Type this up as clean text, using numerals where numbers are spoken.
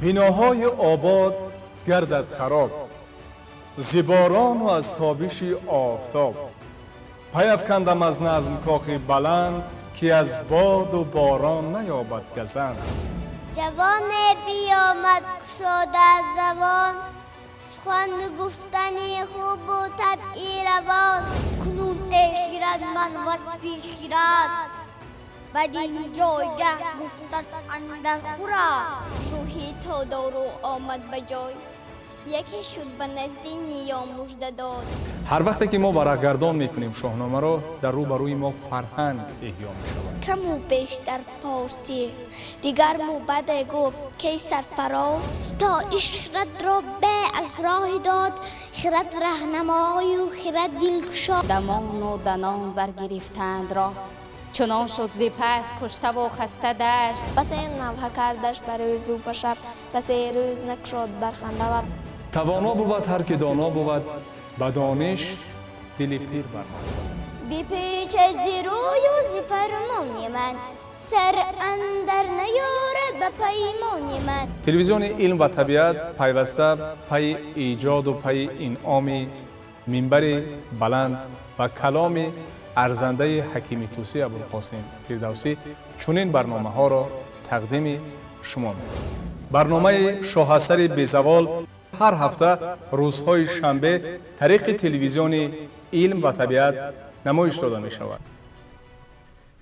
بناهای آباد گردد خراب، ز باران و از تابش آفتاب. پیافکندم از نظم کاخی بلند، که از باد و باران نیابد گزند. جوان بیامد شده از زبان، سخن گفتنی خوب و طبعی روان. کنون ای خردمند وصفی خرد، بدین جایگه گفتن اندر خورد. روحی تا دارو آمد به جای، یکی شد به نزدی نیا مژده داد. هر وقتی که ما ورقگردان میکنیم شاهنامه را، در روبروی ما فرهنگ احیا میشود. کم و بیشتر پارسی، دیگر مو بده گفت کی سرفراز. تا اشرت را به از راه داد، خرد رهنمای و خرد دلگشا. دمان و دنان برگرفتند را، چنان شد ز پس کشته و خسته دشت. پس این نوحه کردش بر روز و به شب، پس روز نکشاد برخنده و توانا بود هر که دانا بود، به دانش دل پیر برماند. بی پیچ زی روی و زی فرمان من، سر اندر نیارد به پیمان من. تلویزیون علم و طبیعت پیوسته پی ایجاد و پی انعام منبر بلند و کلام ارزنده حکیم طوسی ابوالقاسم فردوسی چنین برنامه ها را تقدیم شما می‌کند. برنامه شاهاثر بی‌زوال هر هفته روزهای شنبه طریق تلویزیون علم و طبیعت نمایش داده می شود.